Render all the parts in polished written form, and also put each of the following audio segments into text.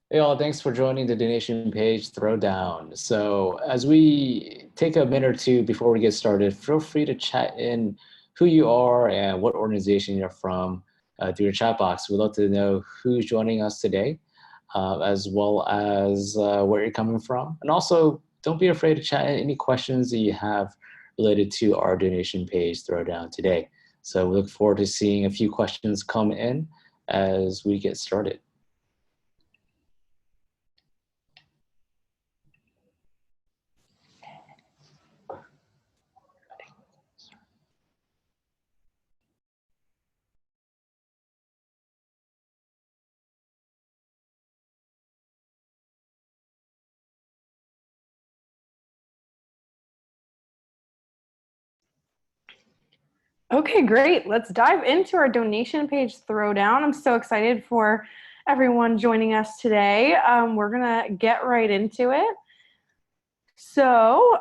Hey all, thanks for joining the donation page Throwdown. So as we take a minute or two before we get started, feel free to chat in who you are and what organization you're from through your chat box. We'd love to know who's joining us today, as well as where you're coming from. And also, don't be afraid to chat in any questions that you have related to our donation page Throwdown today. So we look forward to seeing a few questions come in as we get started. Okay, great. Let's dive into our donation page Throwdown. I'm so excited for everyone joining us today. We're gonna get right into it. So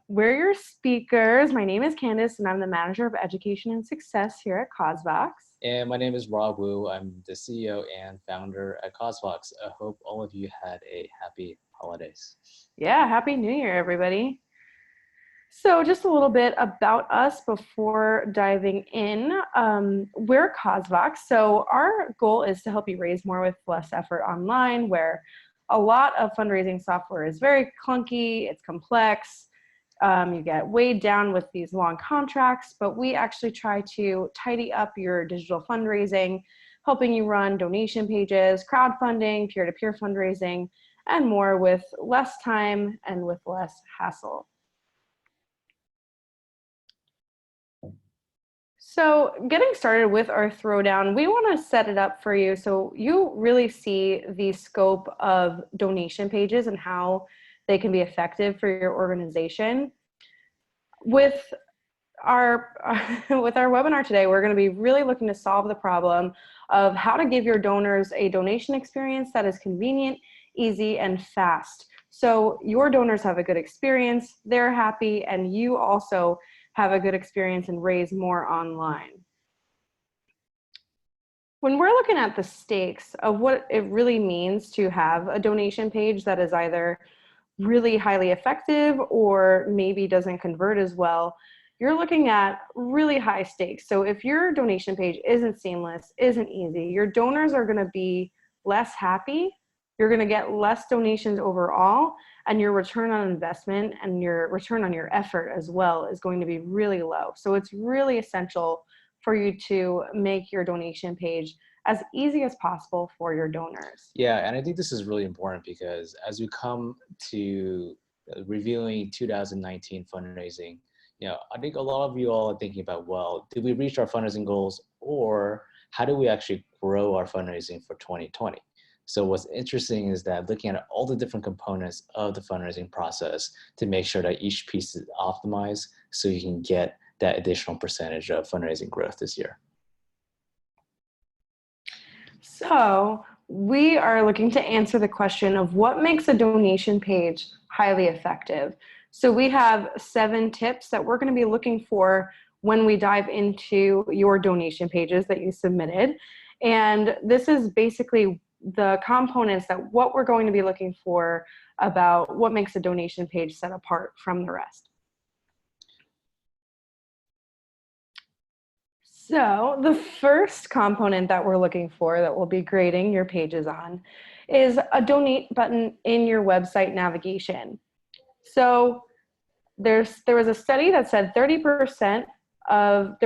we're your speakers. My name is Candace and I'm the Manager of Education and Success here at CauseVox. And my name is Rob Wu. I'm the CEO and founder at CauseVox. I hope all of you had a happy holidays. Yeah, Happy New Year, everybody. So just a little bit about us before diving in. We're CauseVox, so our goal is to help you raise more with less effort online, where a lot of fundraising software is very clunky, it's complex, you get weighed down with these long contracts, but we actually try to tidy up your digital fundraising, helping you run donation pages, crowdfunding, peer-to-peer fundraising, and more with less time and with less hassle. So getting started with our Throwdown, we want to set it up for you so you really see the scope of donation pages and how they can be effective for your organization. With our webinar today, we're going to be really looking to solve the problem of how to give your donors a donation experience that is convenient, easy, and fast. So your donors have a good experience, they're happy, and you also have a good experience and raise more online. When we're looking at the stakes of what it really means to have a donation page that is either really highly effective or maybe doesn't convert as well, you're looking at really high stakes. So if your donation page isn't seamless, isn't easy, your donors are going to be less happy, you're going to get less donations overall, and your return on investment and your return on your effort as well is going to be really low. So it's really essential for you to make your donation page as easy as possible for your donors. Yeah, and I think this is really important because as we come to reviewing 2019 fundraising, I think a lot of you all are thinking about, well, did we reach our fundraising goals, or how do we actually grow our fundraising for 2020? So what's interesting is that looking at all the different components of the fundraising process to make sure that each piece is optimized so you can get that additional percentage of fundraising growth this year. So we are looking to answer the question of what makes a donation page highly effective. So we have 7 tips that we're going to be looking for when we dive into your donation pages that you submitted. And this is basically the components that what we're going to be looking for about what makes a donation page set apart from the rest. So the first component that we're looking for that we'll be grading your pages on is a donate button in your website navigation. So there was a study that said there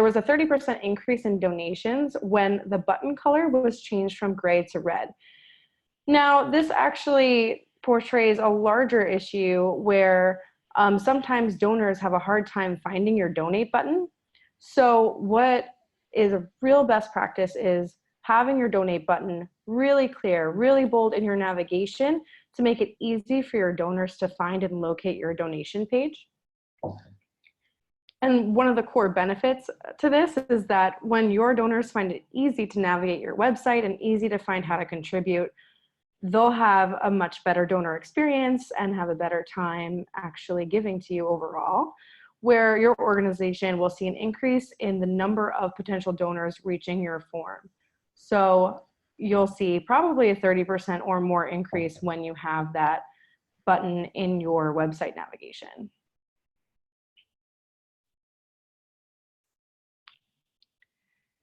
was a 30% increase in donations when the button color was changed from gray to red. Now, this actually portrays a larger issue where sometimes donors have a hard time finding your donate button. So what is a real best practice is having your donate button really clear, really bold in your navigation to make it easy for your donors to find and locate your donation page. And one of the core benefits to this is that when your donors find it easy to navigate your website and easy to find how to contribute, they'll have a much better donor experience and have a better time actually giving to you overall, where your organization will see an increase in the number of potential donors reaching your form. So you'll see probably a 30% or more increase when you have that button in your website navigation.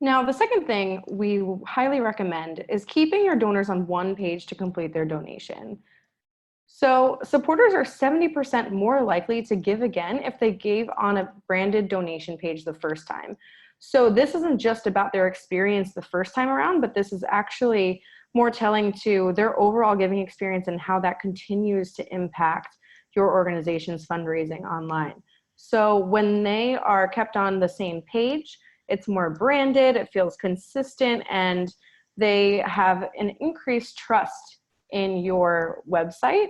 Now, the second thing we highly recommend is keeping your donors on one page to complete their donation. So supporters are 70% more likely to give again if they gave on a branded donation page the first time. So this isn't just about their experience the first time around, but this is actually more telling to their overall giving experience and how that continues to impact your organization's fundraising online. So when they are kept on the same page, it's more branded, it feels consistent, and they have an increased trust in your website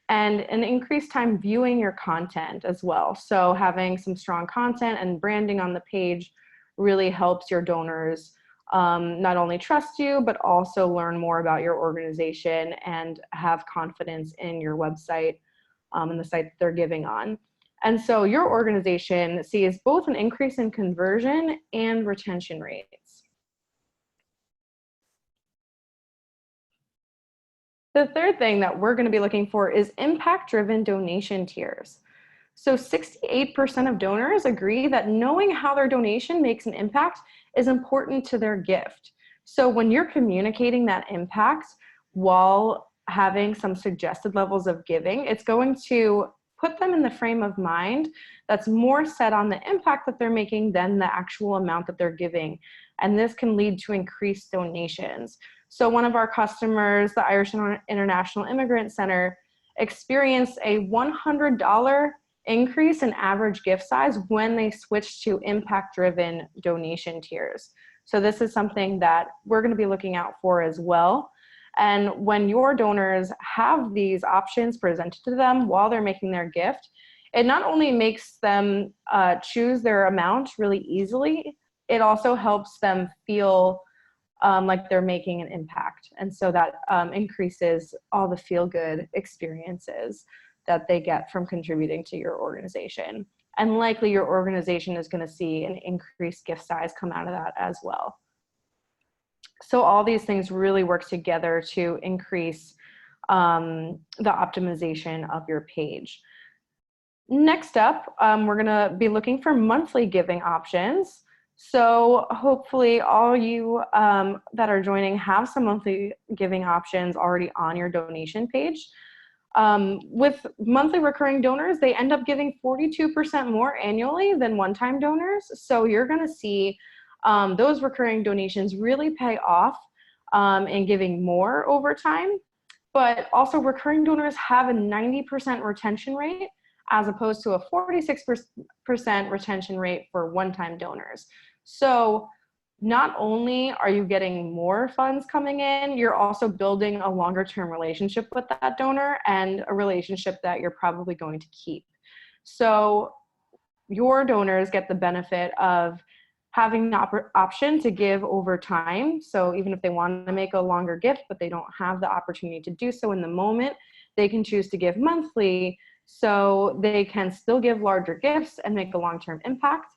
and an increased time viewing your content as well. So having some strong content and branding on the page really helps your donors not only trust you, but also learn more about your organization and have confidence in your website and the site they're giving on. And so your organization sees both an increase in conversion and retention rates. The third thing that we're going to be looking for is impact-driven donation tiers. So 68% of donors agree that knowing how their donation makes an impact is important to their gift. So when you're communicating that impact while having some suggested levels of giving, it's going to put them in the frame of mind that's more set on the impact that they're making than the actual amount that they're giving. And this can lead to increased donations. So one of our customers, the Irish International Immigrant Center, experienced a $100 increase in average gift size when they switched to impact-driven donation tiers. So this is something that we're going to be looking out for as well. And when your donors have these options presented to them while they're making their gift, it not only makes them choose their amount really easily, it also helps them feel like they're making an impact. And so that increases all the feel-good experiences that they get from contributing to your organization. And likely your organization is going to see an increased gift size come out of that as well. So all these things really work together to increase the optimization of your page. Next up, we're going to be looking for monthly giving options. So hopefully all you that are joining have some monthly giving options already on your donation page. With monthly recurring donors, they end up giving 42% more annually than one-time donors. So you're going to see those recurring donations really pay off in giving more over time. But also recurring donors have a 90% retention rate as opposed to a 46% retention rate for one-time donors. So not only are you getting more funds coming in, you're also building a longer-term relationship with that donor and a relationship that you're probably going to keep. So your donors get the benefit of having the option to give over time. So even if they want to make a longer gift, but they don't have the opportunity to do so in the moment, they can choose to give monthly so they can still give larger gifts and make a long-term impact.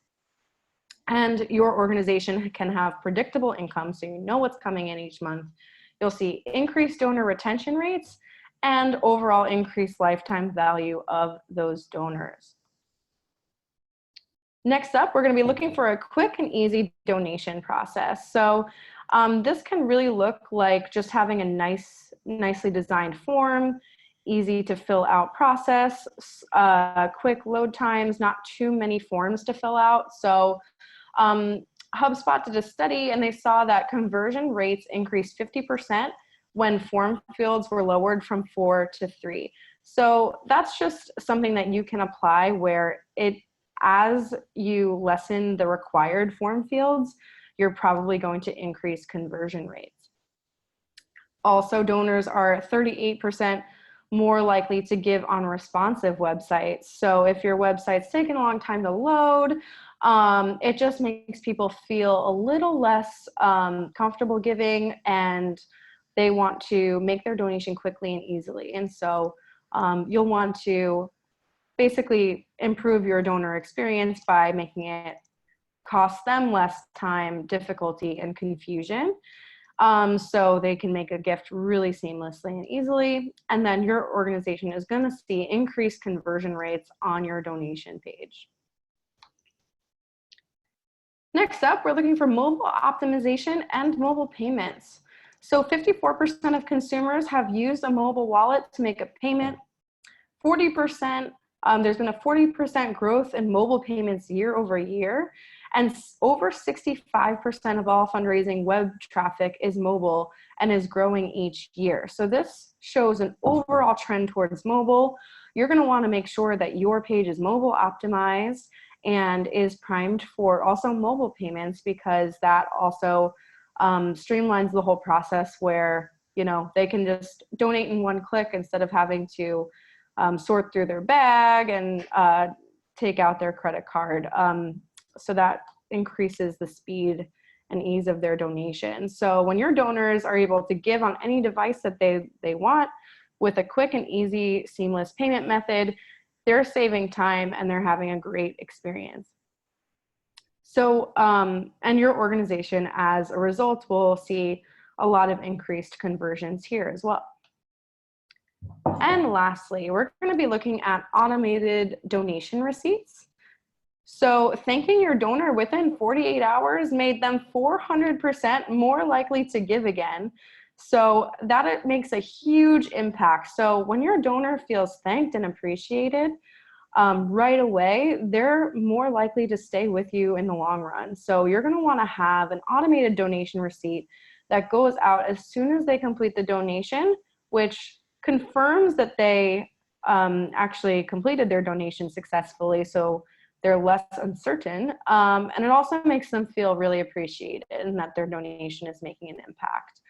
And your organization can have predictable income, so you know what's coming in each month. You'll see increased donor retention rates and overall increased lifetime value of those donors. Next up, we're going to be looking for a quick and easy donation process. So this can really look like just having a nicely designed form, easy to fill out process, quick load times, not too many forms to fill out. So HubSpot did a study and they saw that conversion rates increased 50% when form fields were lowered from 4 to 3. So that's just something that you can apply where as you lessen the required form fields, you're probably going to increase conversion rates. Also, donors are 38% more likely to give on responsive websites. So if your website's taking a long time to load, it just makes people feel a little less comfortable giving, and they want to make their donation quickly and easily. And so you'll want to basically improve your donor experience by making it cost them less time, difficulty, and confusion. So they can make a gift really seamlessly and easily. And then your organization is going to see increased conversion rates on your donation page. Next up, we're looking for mobile optimization and mobile payments. So 54% of consumers have used a mobile wallet to make a payment. 40%, there's been a 40% growth in mobile payments year over year. And over 65% of all fundraising web traffic is mobile and is growing each year. So this shows an overall trend towards mobile. You're going to want to make sure that your page is mobile optimized and is primed for also mobile payments, because that also streamlines the whole process where, you know, they can just donate in one click instead of having to sort through their bag and take out their credit card. So that increases the speed and ease of their donation. So when your donors are able to give on any device that they want with a quick and easy, seamless payment method, they're saving time and they're having a great experience. So, and your organization as a result will see a lot of increased conversions here as well. And lastly, we're going to be looking at automated donation receipts. So thanking your donor within 48 hours made them 400% more likely to give again. So that makes a huge impact. So when your donor feels thanked and appreciated right away, they're more likely to stay with you in the long run. So you're going to want to have an automated donation receipt that goes out as soon as they complete the donation, which confirms that they actually completed their donation successfully. So they're less uncertain. And it also makes them feel really appreciated and that their donation is making an impact.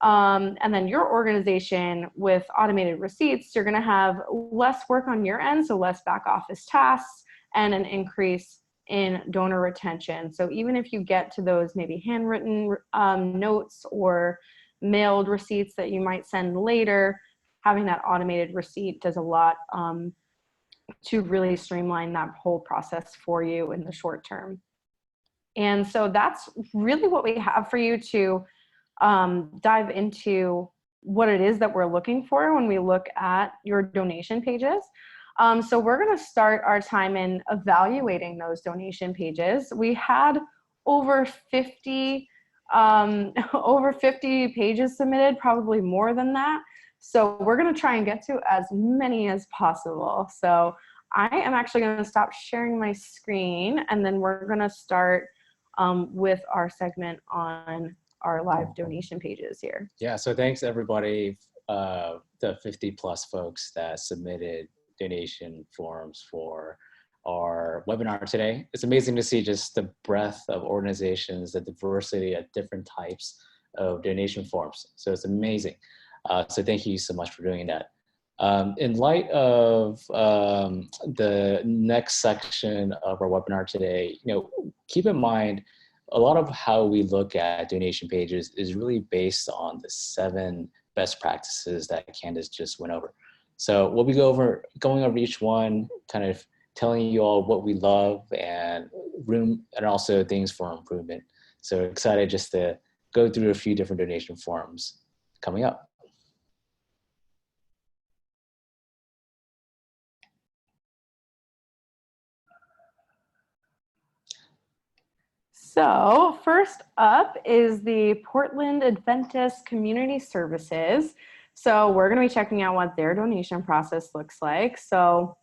And then your organization with automated receipts, you're going to have less work on your end, so less back office tasks, and an increase in donor retention. So even if you get to those maybe handwritten notes or mailed receipts that you might send later, having that automated receipt does a lot to really streamline that whole process for you in the short term. And so that's really what we have for you to dive into what it is that we're looking for when we look at your donation pages. So we're going to start our time in evaluating those donation pages. We had over 50 pages submitted, probably more than that. So we're going to try and get to as many as possible. So I am actually going to stop sharing my screen, and then we're going to start with our segment on our live donation pages here. Yeah, so thanks everybody, the 50 plus folks that submitted donation forms for our webinar today. It's amazing to see just the breadth of organizations, the diversity of different types of donation forms. So it's amazing. So thank you so much for doing that. In light of the next section of our webinar today, keep in mind, a lot of how we look at donation pages is really based on the 7 best practices that Candace just went over. So we'll be going over each one, kind of telling you all what we love and also things for improvement. So excited just to go through a few different donation forms coming up. So first up is the Portland Adventist Community Services. So we're going to be checking out what their donation process looks like. So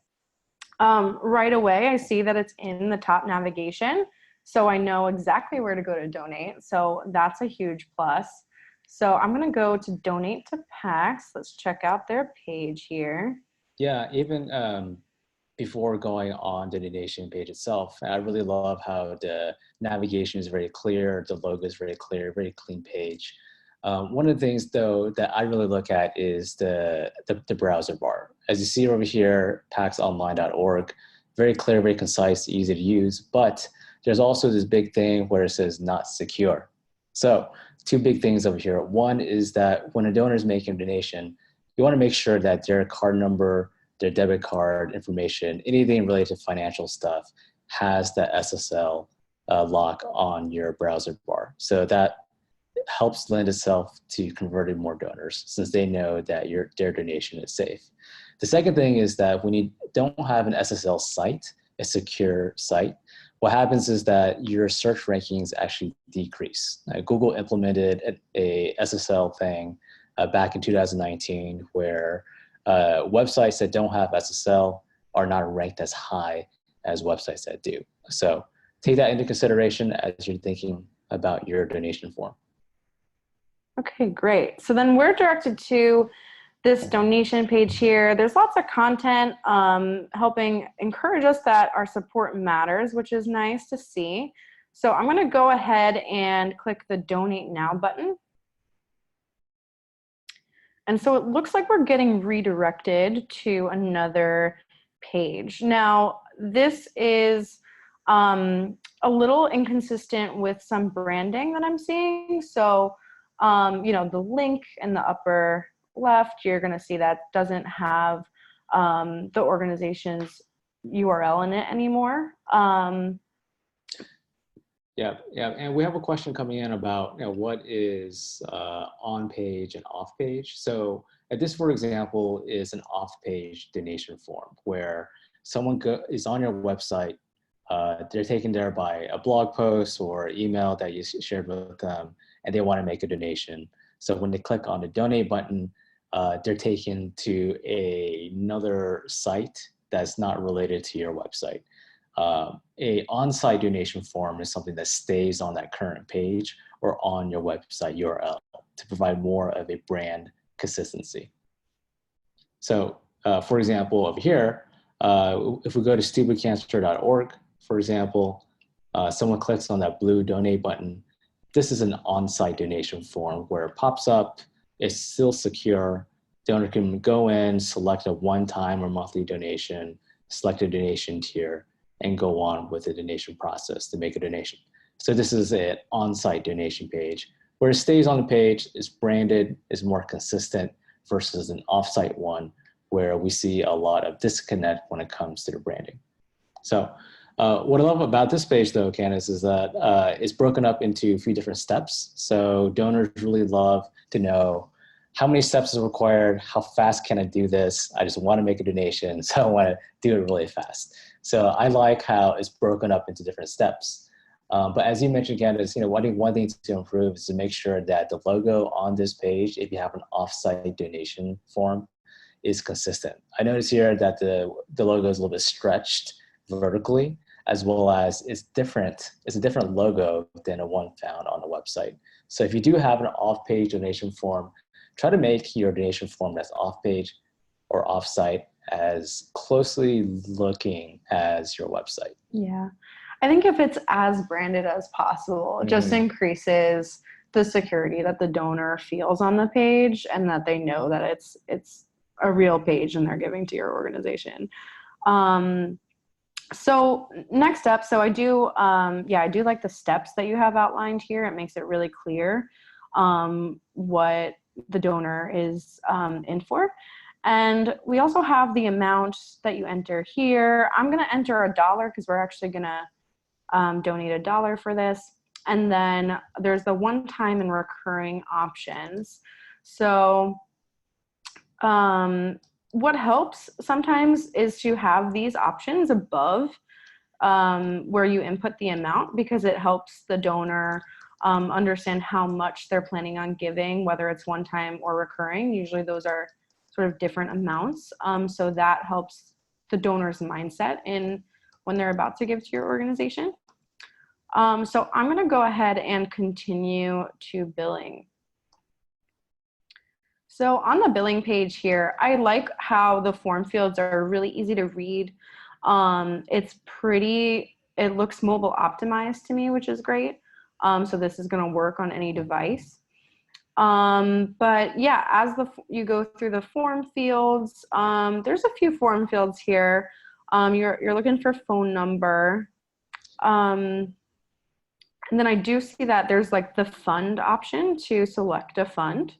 right away, I see that it's in the top navigation. So I know exactly where to go to donate. So that's a huge plus. So I'm going to go to donate to PAX. Let's check out their page here. Yeah, even before going on the donation page itself, I really love how the navigation is very clear, the logo is very clear, very clean page. One of the things though that I really look at is the browser bar. As you see over here, paxonline.org, very clear, very concise, easy to use, but there's also this big thing where it says not secure. So 2 big things over here. One is that when a donor is making a donation, you want to make sure that their card number, their debit card information, anything related to financial stuff has the SSL lock on your browser bar. So that helps lend itself to converting more donors since they know that their donation is safe. The second thing is that when you don't have an SSL site, a secure site, what happens is that your search rankings actually decrease. Google implemented a SSL thing back in 2019 where websites that don't have SSL are not ranked as high as websites that do. So take that into consideration as you're thinking about your donation form. Okay, great. So then we're directed to this donation page here. There's lots of content helping encourage us that our support matters, which is nice to see. So I'm going to go ahead and click the Donate Now button. And so it looks like we're getting redirected to another page. Now, this is a little inconsistent with some branding that I'm seeing. So, you know, the link in the upper left, you're going to see that doesn't have the organization's URL in it anymore. Yeah, and we have a question coming in about what is on page and off page. So this, for example, is an off page donation form where someone is on your website. They're taken there by a blog post or email that you shared with them, and they want to make a donation. So when they click on the donate button, they're taken to another site that's not related to your website. A on-site donation form is something that stays on that current page or on your website URL to provide more of a brand consistency. So for example, over here, if we go to stupidcancer.org, for example, someone clicks on that blue donate button. This is an on-site donation form where it pops up. It's still secure. Donor can go in, select a one-time or monthly donation, select a donation tier, and go on with the donation process to make a donation. So this is an on-site donation page where it stays on the page, is branded, is more consistent versus an off-site one where we see a lot of disconnect when it comes to the branding. So what I love about this page though, Candace, is that it's broken up into a few different steps. So donors really love to know how many steps is required, how fast can I do this? I just want to make a donation, so I want to do it really fast. So I like how it's broken up into different steps. But as you mentioned, Candace, I think one thing to improve is to make sure that the logo on this page, if you have an offsite donation form, is consistent. I notice here that the logo is a little bit stretched vertically, as well as it's different. It's a different logo than the one found on the website. So if you do have an off-page donation form, try to make your donation form that's off-page or off-site as closely looking as your website. Yeah. I think if it's as branded as possible, it just increases the security that the donor feels on the page and that they know that it's a real page and they're giving to your organization. So next up, so I do like the steps that you have outlined here. It makes it really clear what the donor is in for. And we also have the amount that you enter here. I'm going to enter $1 because we're actually going to donate $1 for this. And then there's the one-time and recurring options. So what helps sometimes is to have these options above where you input the amount, because it helps the donor understand how much they're planning on giving, whether it's one time or recurring. Usually those are sort of different amounts. So that helps the donor's mindset in when they're about to give to your organization. So I'm going to go ahead and continue to billing. So on the billing page here, I like how the form fields are really easy to read. It looks mobile optimized to me, which is great. So this is going to work on any device. But yeah, as you go through the form fields, there's a few form fields here. You're looking for phone number. And then I do see that there's like the fund option to select a fund.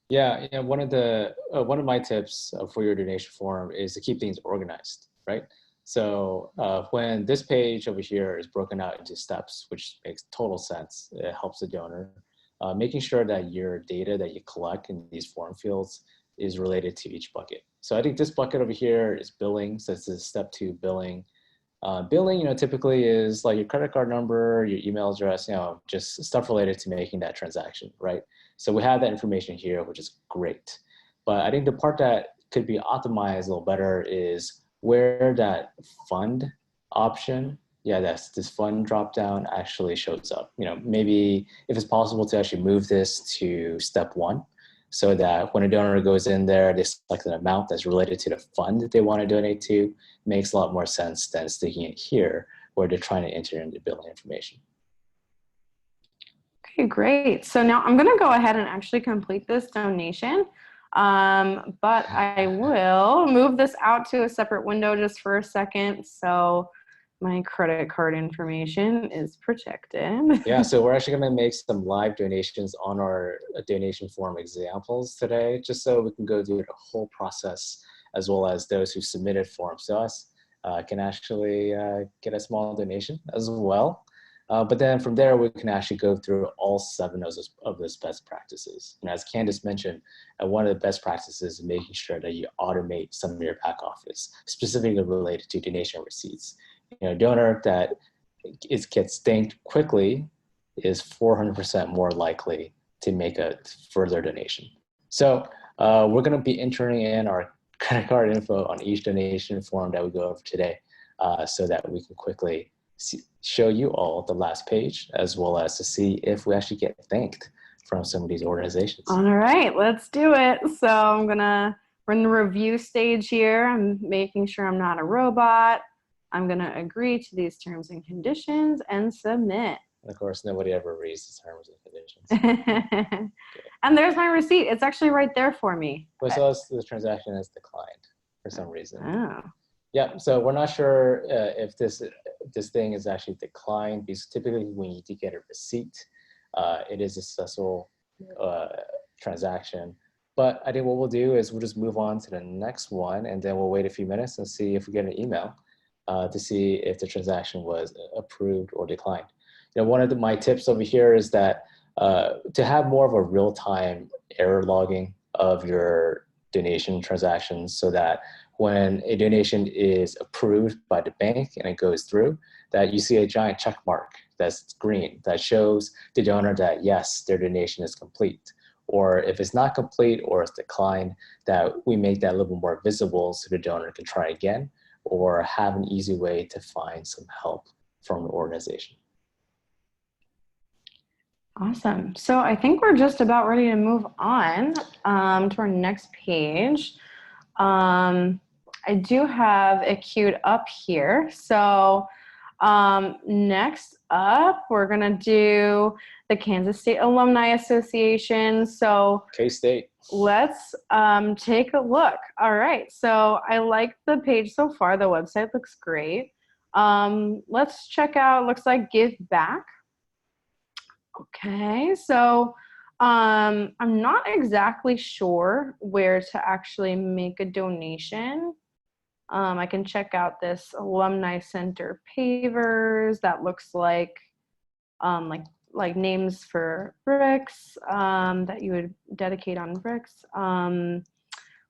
Yeah, one of my tips for your donation form is to keep things organized, right? So when this page over here is broken out into steps, which makes total sense, it helps the donor. making sure that your data that you collect in these form fields is related to each bucket. So I think this bucket over here is billing. So this is step 2, billing. Billing, typically is like your credit card number, your email address, just stuff related to making that transaction, right? So we have that information here, which is great. But I think the part that could be optimized a little better is where that fund option, that's this fund dropdown actually shows up. Maybe if it's possible to actually move this to step 1, so that when a donor goes in there, they select an amount that's related to the fund that they want to donate to. Makes a lot more sense than sticking it here where they're trying to enter in the billing information. Okay, great. So now I'm going to go ahead and actually complete this donation, but I will move this out to a separate window just for a second. So my credit card information is protected. Yeah, so we're actually going to make some live donations on our donation form examples today, just so we can go through the whole process, as well as those who submitted forms to us can actually get a small donation as well. But then from there, we can actually go through all 7 of those best practices. And as Candace mentioned, one of the best practices is making sure that you automate some of your back office, specifically related to donation receipts. Donor that gets thanked quickly is 400% more likely to make a further donation. So we're going to be entering in our credit card info on each donation form that we go over today, so that we can quickly show you all the last page, as well as to see if we actually get thanked from some of these organizations. All right, let's do it. So we're in the review stage here. I'm making sure I'm not a robot. I'm going to agree to these terms and conditions and submit. And of course, nobody ever reads the terms and conditions. And there's my receipt. It's actually right there for me. But so the transaction is declined for some reason. Oh. Yeah, so we're not sure if this thing is actually declined, because typically when you do get a receipt, it is a successful transaction. But I think what we'll do is we'll just move on to the next one, and then we'll wait a few minutes and see if we get an email to see if the transaction was approved or declined. One of my tips over here is that to have more of a real-time error logging of your donation transactions, so that when a donation is approved by the bank and it goes through, that you see a giant check mark that's green that shows the donor that yes, their donation is complete. Or if it's not complete or it's declined, that we make that a little more visible so the donor can try again, or have an easy way to find some help from the organization. Awesome. So I think we're just about ready to move on to our next page. I do have it queued up here. So next up, we're going to do the Kansas State Alumni Association. So K-State. Let's take a look. All right. So I like the page so far. The website looks great. Let's check out, looks like Give Back. Okay. So I'm not exactly sure where to actually make a donation. I can check out this Alumni Center pavers. That looks like names for bricks that you would dedicate on bricks.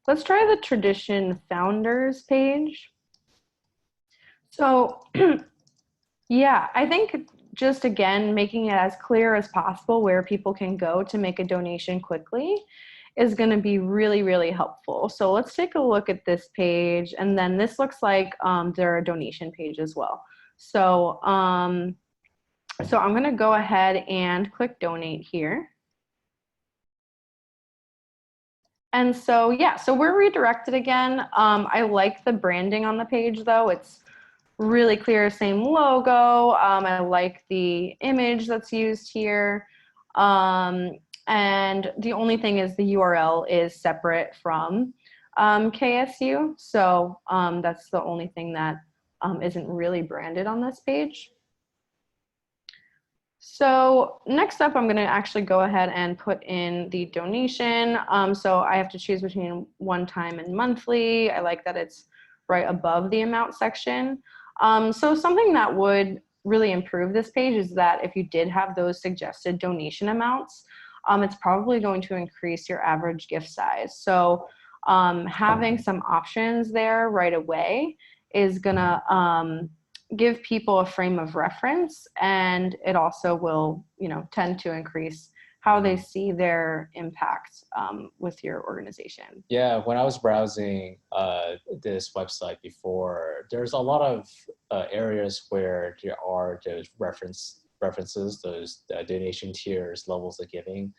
Let's try the Tradition Founders page. So yeah, I think just again, making it as clear as possible where people can go to make a donation quickly is going to be really, really helpful. So let's take a look at this page. And then this looks like their donation page as well. So, so I'm going to go ahead and click donate here. And so, yeah, so we're redirected again. I like the branding on the page though. It's really clear, same logo. I like the image that's used here. And the only thing is the URL is separate from KSU. So that's the only thing that isn't really branded on this page. So next up, I'm going to actually go ahead and put in the donation. So I have to choose between one-time and monthly. I like that it's right above the amount section. So something that would really improve this page is that if you did have those suggested donation amounts, it's probably going to increase your average gift size. So having some options there right away is gonna give people a frame of reference, and it also will, you know, tend to increase how they see their impact with your organization. Yeah, when I was browsing this website before, there's a lot of areas where there are those references, those donation tiers, levels of giving.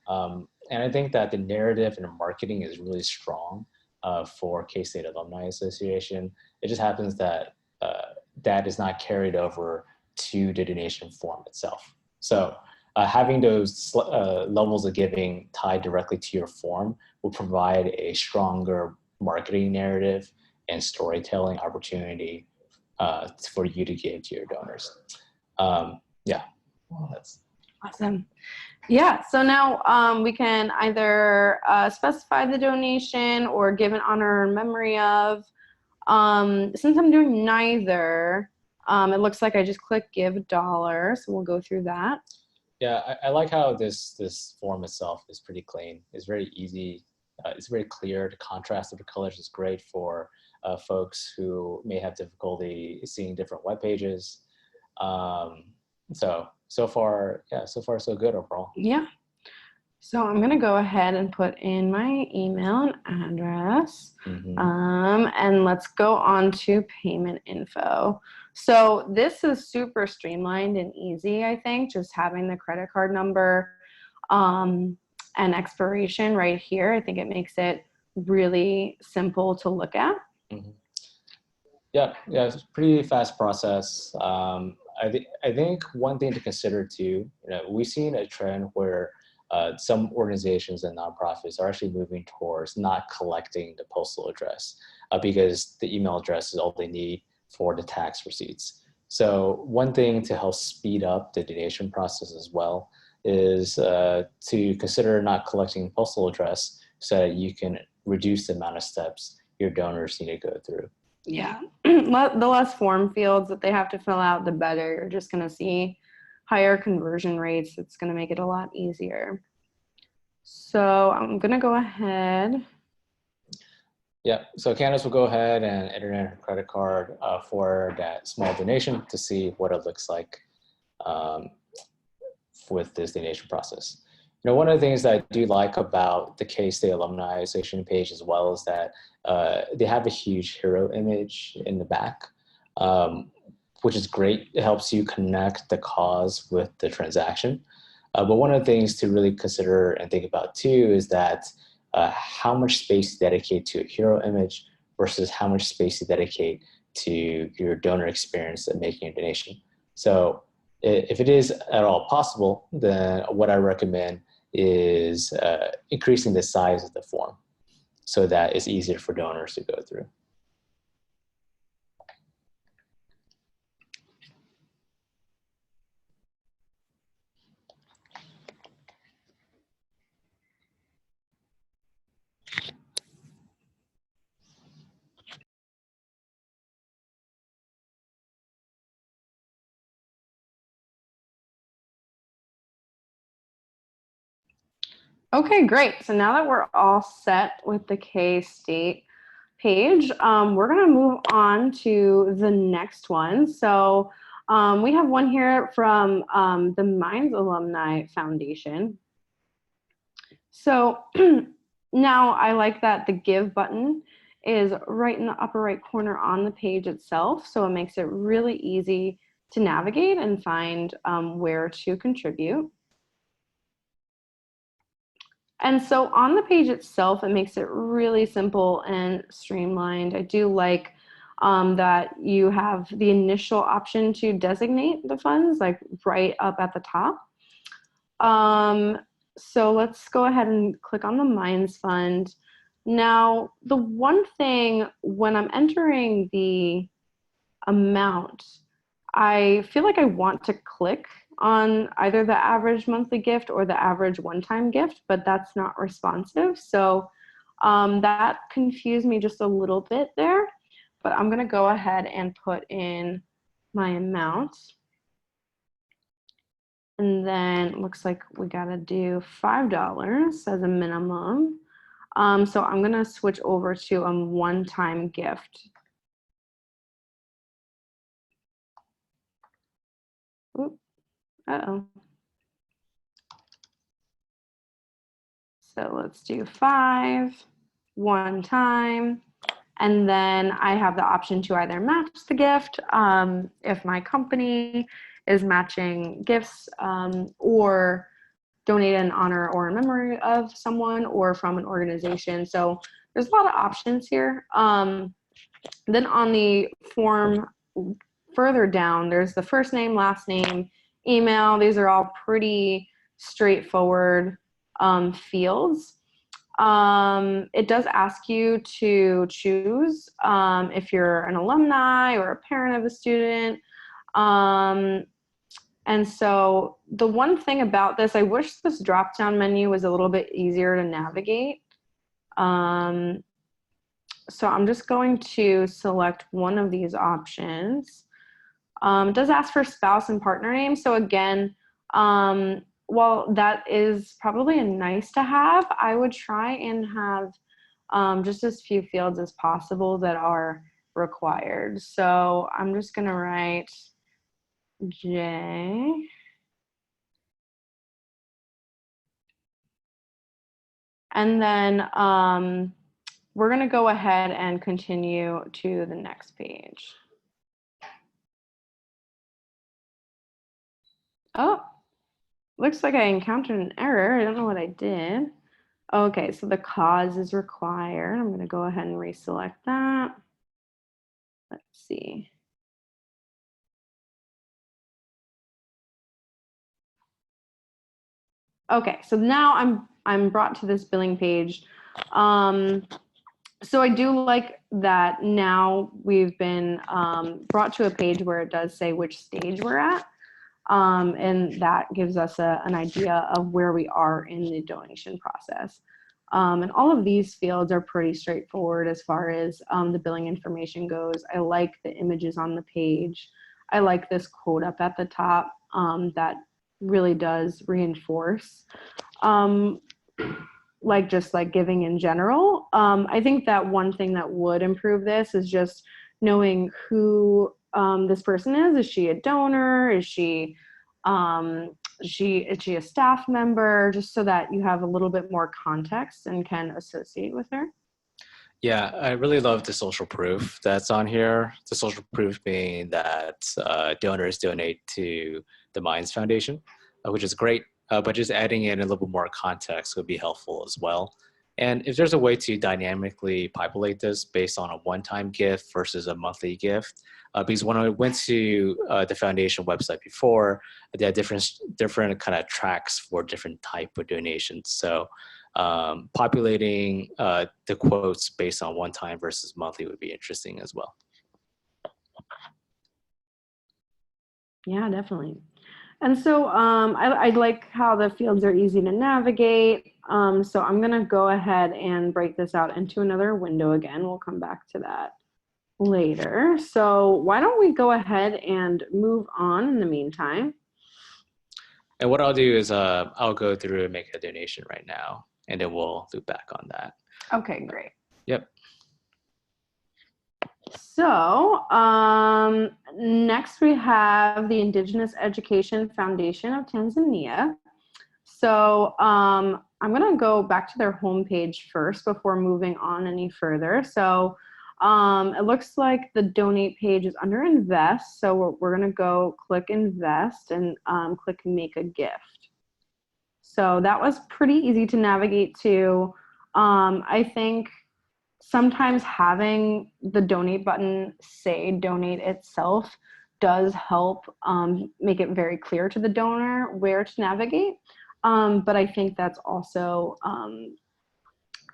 And I think that the narrative and the marketing is really strong for K-State Alumni Association. It just happens that that is not carried over to the donation form itself. So having those levels of giving tied directly to your form will provide a stronger marketing narrative and storytelling opportunity for you to give to your donors. Yeah, well, that's awesome. Yeah, so now we can either specify the donation or give an honor and memory of. Since I'm doing neither, it looks like I just click give dollar, so we'll go through that. Yeah, I like how this form itself is pretty clean. It's very easy. It's very clear. The contrast of the colors is great for folks who may have difficulty seeing different web pages. So far, yeah, so far so good overall. Yeah. So I'm gonna go ahead and put in my email and address, and let's go on to payment info. So this is super streamlined and easy, I think, just having the credit card number and expiration right here. I think it makes it really simple to look at. Yeah, it's a pretty fast process. I think one thing to consider too, you know, we've seen a trend where some organizations and nonprofits are actually moving towards not collecting the postal address because the email address is all they need for the tax receipts. So one thing to help speed up the donation process as well is to consider not collecting postal address so that you can reduce the amount of steps your donors need to go through. Yeah, the less form fields that they have to fill out, the better. You're just going to see higher conversion rates. It's going to make it a lot easier. So I'm going to go ahead. Yeah, so Candace will go ahead and enter in her credit card for that small donation to see what it looks like with this donation process. You know, one of the things that I do like about the K-State Alumni Association page as well is that they have a huge hero image in the back, which is great. It helps you connect the cause with the transaction. But one of the things to really consider and think about too is that how much space you dedicate to a hero image versus how much space you dedicate to your donor experience and making a donation. So if it is at all possible, then what I recommend is increasing the size of the form so that it's easier for donors to go through. Okay, great. So now that we're all set with the K-State page, we're going to move on to the next one. So we have one here from the Mines Alumni Foundation. So now I like that the Give button is right in the upper right corner on the page itself. So it makes it really easy to navigate and find where to contribute. And so on the page itself, it makes it really simple and streamlined. I do like that you have the initial option to designate the funds, like right up at the top. So let's go ahead and click on the Mines Fund. Now, the one thing when I'm entering the amount, I feel like I want to click on either the average monthly gift or the average one-time gift, but that's not responsive. So that confused me just a little bit there, but I'm gonna go ahead and put in my amount. And then looks like we gotta do $5 as a minimum. So I'm gonna switch over to a one-time gift. Oop, uh-oh. So let's do 5, one time. And then I have the option to either match the gift if my company is matching gifts, or donate in honor or in memory of someone or from an organization. So there's a lot of options here. Then on the form further down, there's the first name, last name, email. These are all pretty straightforward fields. It does ask you to choose if you're an alumni or a parent of a student. And so the one thing about this, I wish this drop-down menu was a little bit easier to navigate. So I'm just going to select one of these options. It does ask for spouse and partner name. So again, while that is probably a nice to have, I would try and have just as few fields as possible that are required. So I'm just gonna write J. And then we're gonna go ahead and continue to the next page. Oh, looks like I encountered an error. I don't know what I did. Okay, so the cause is required. I'm gonna go ahead and reselect that. Let's see. Okay, so now I'm brought to this billing page. So I do like that now we've been brought to a page where it does say which stage we're at. And that gives us an idea of where we are in the donation process. And all of these fields are pretty straightforward as far as the billing information goes. I like the images on the page. I like this quote up at the top that really does reinforce just like giving in general. I think that one thing that would improve this is just knowing who this person is. Is she a donor? Is she a staff member? Just so that you have a little bit more context and can associate with her. Yeah, I really love the social proof that's on here. The social proof being that donors donate to the Minds Foundation, which is great, but just adding in a little bit more context would be helpful as well. And if there's a way to dynamically populate this based on a one-time gift versus a monthly gift, because when I went to the foundation website before, they had different kind of tracks for different type of donations. So populating the quotes based on one time versus monthly would be interesting as well. Yeah, definitely. And so I like how the fields are easy to navigate. So I'm gonna go ahead and break this out into another window again. We'll come back to that later. So why don't we go ahead and move on in the meantime? And what I'll do is I'll go through and make a donation right now, and then we'll loop back on that. Okay, great. Yep. So next we have the Indigenous Education Foundation of Tanzania. So I'm going to go back to their homepage first before moving on any further. So it looks like the donate page is under invest. So we're going to go click invest and click make a gift. So that was pretty easy to navigate to. I think sometimes having the donate button say donate itself does help make it very clear to the donor where to navigate. But I think that's also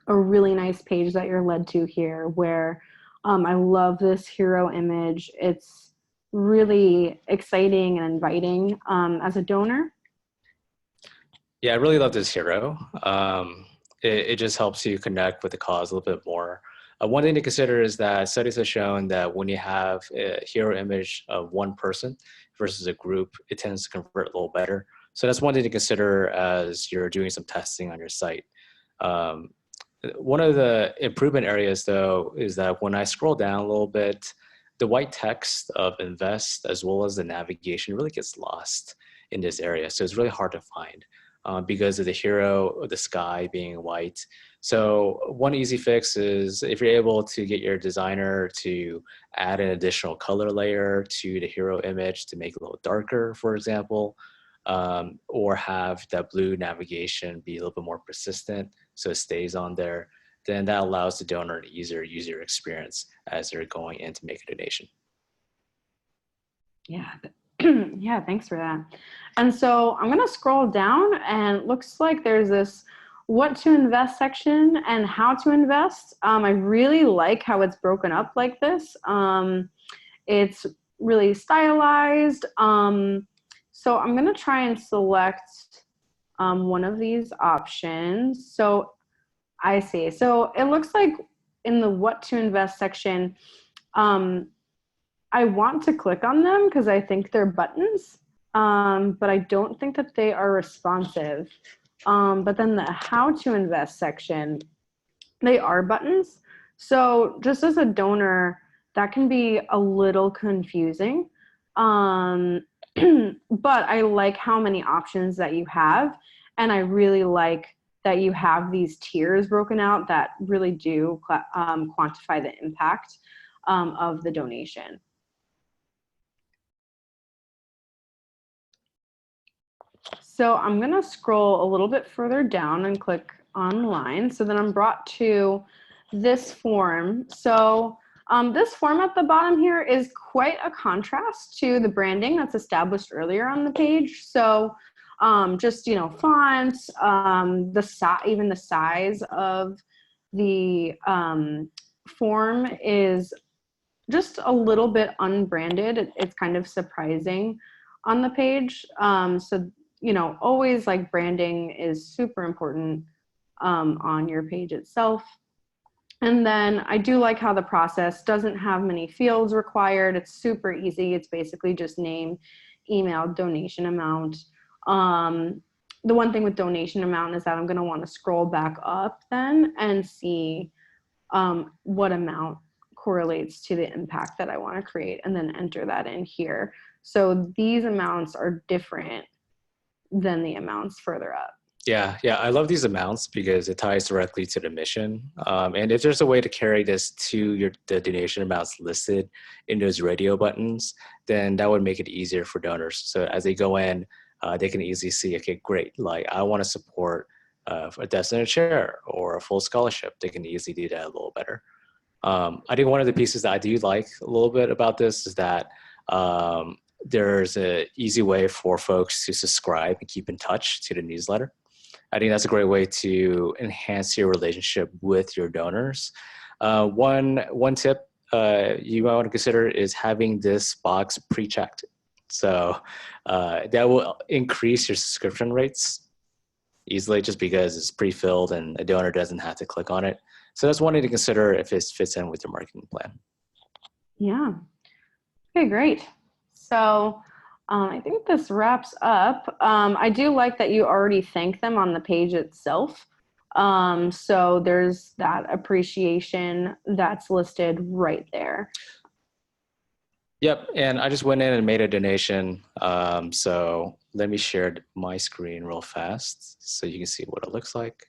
a really nice page that you're led to here where I love this hero image. It's really exciting and inviting as a donor. Yeah, I really love this hero. It just helps you connect with the cause a little bit more. One thing to consider is that studies have shown that when you have a hero image of one person versus a group, it tends to convert a little better. So that's one thing to consider as you're doing some testing on your site. Um, One of the improvement areas, though, is that when I scroll down a little bit, the white text of invest as well as the navigation really gets lost in this area. So it's really hard to find because of the hero, the sky being white. So one easy fix is if you're able to get your designer to add an additional color layer to the hero image to make it a little darker, for example, or have that blue navigation be a little bit more persistent so it stays on there, then that allows the donor an easier user experience as they're going in to make a donation. Yeah. Yeah, thanks for that. And so I'm going to scroll down, and it looks like there's this what to invest section and how to invest. I really like how it's broken up like this. It's really stylized. So I'm going to try and select one of these options. So I see. So it looks like in the what to invest section, I want to click on them because I think they're buttons, but I don't think that they are responsive. But then the how to invest section, they are buttons. So just as a donor, that can be a little confusing. But I like how many options that you have. And I really like that you have these tiers broken out that really do quantify the impact of the donation. So I'm going to scroll a little bit further down and click online. So then I'm brought to this form. So this form at the bottom here is quite a contrast to the branding that's established earlier on the page. So just, fonts, even the size of the form is just a little bit unbranded. It's kind of surprising on the page. So always like branding is super important on your page itself. And then I do like how the process doesn't have many fields required. It's super easy. It's basically just name, email, donation amount. The one thing with donation amount is that I'm going to want to scroll back up then and see what amount correlates to the impact that I want to create, and then enter that in here. So these amounts are different than the amounts further up. Yeah, I love these amounts because it ties directly to the mission. And if there's a way to carry this to the donation amounts listed in those radio buttons, then that would make it easier for donors. So as they go in, they can easily see, okay, great, like I want to support a designated chair or a full scholarship. They can easily do that a little better. I think one of the pieces that I do like a little bit about this is that there's an easy way for folks to subscribe and keep in touch to the newsletter. I think that's a great way to enhance your relationship with your donors. One tip you might want to consider is having this box pre-checked. So that will increase your subscription rates easily just because it's pre-filled and a donor doesn't have to click on it. So that's one thing to consider if it fits in with your marketing plan. Yeah. Okay, great. So I think this wraps up. I do like that you already thank them on the page itself. So there's that appreciation that's listed right there. Yep, and I just went in and made a donation. So let me share my screen real fast so you can see what it looks like.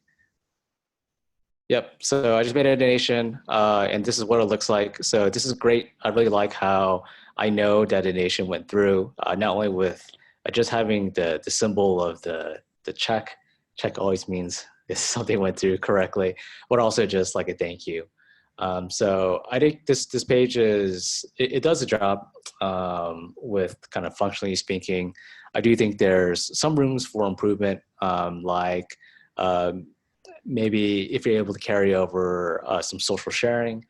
Yep, so I just made a donation and this is what it looks like. So this is great. I really like how I know that donation went through, not only with just having the symbol of the check. Check always means if something went through correctly, but also just like a thank you. So I think this page it does a job with kind of functionally speaking. I do think there's some rooms for improvement, like maybe if you're able to carry over some social sharing,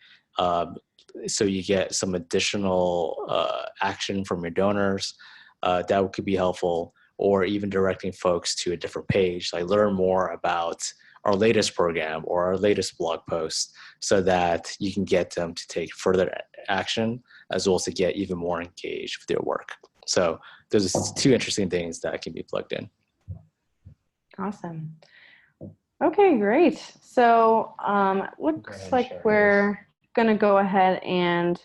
so you get some additional action from your donors, that could be helpful, or even directing folks to a different page, like learn more about our latest program or our latest blog post so that you can get them to take further action as well as to get even more engaged with their work. So those are two interesting things that can be plugged in. Awesome. Okay, great. So looks like we're going to go ahead and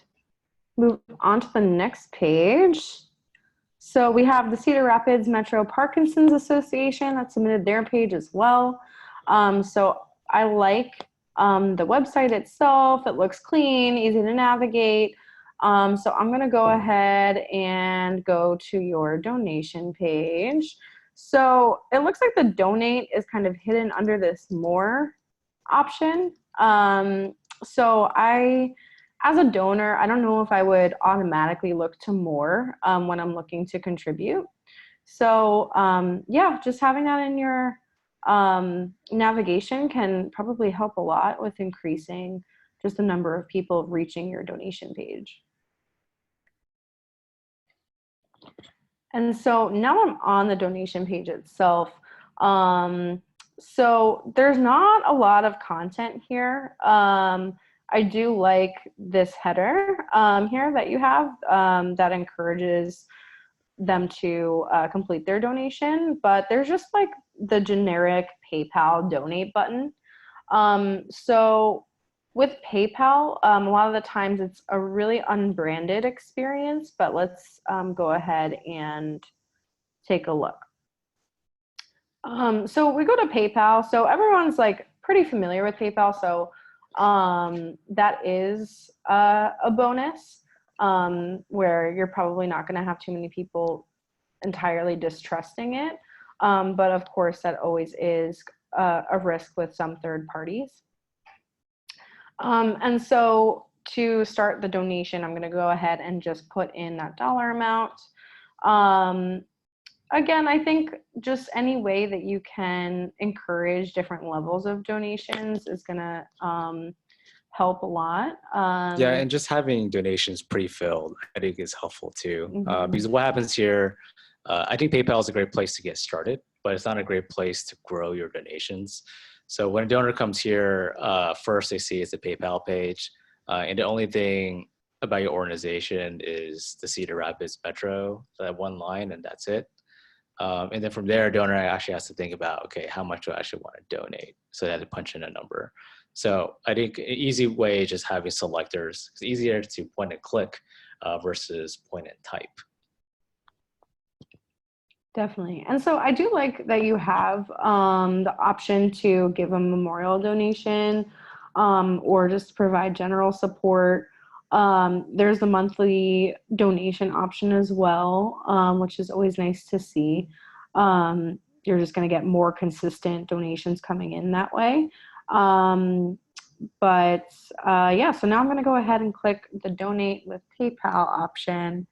move on to the next page. So we have the Cedar Rapids Metro Parkinson's Association that submitted their page as well. So I like the website itself. It looks clean, easy to navigate. So I'm going to go ahead and go to your donation page. So it looks like the donate is kind of hidden under this more option. So as a donor, I don't know if I would automatically look to more when I'm looking to contribute. So yeah, just having that in your navigation can probably help a lot with increasing just the number of people reaching your donation page. And so now I'm on the donation page itself. So there's not a lot of content here. I do like this header here that you have that encourages them to complete their donation, but there's just like the generic PayPal donate button. So with PayPal, a lot of the times it's a really unbranded experience, but let's go ahead and take a look. So we go to PayPal. So everyone's like pretty familiar with PayPal. So that is a bonus where you're probably not going to have too many people entirely distrusting it. But of course, that always is a risk with some third parties. And so to start the donation, I'm going to go ahead and just put in that dollar amount. Again, I think just any way that you can encourage different levels of donations is going to help a lot. Yeah, and just having donations pre-filled, I think is helpful too. Because what happens here, I think PayPal is a great place to get started, but it's not a great place to grow your donations. So when a donor comes here, first they see it's a PayPal page, and the only thing about your organization is the Cedar Rapids Metro, that one line, and that's it. And then from there, a donor actually has to think about, okay, how much do I actually want to donate? So they have to punch in a number. So I think an easy way is just having selectors. It's easier to point and click versus point and type. Definitely. And so I do like that you have the option to give a memorial donation or just provide general support. There's the monthly donation option as well, which is always nice to see. You're just going to get more consistent donations coming in that way. Yeah, so now I'm going to go ahead and click the donate with PayPal option.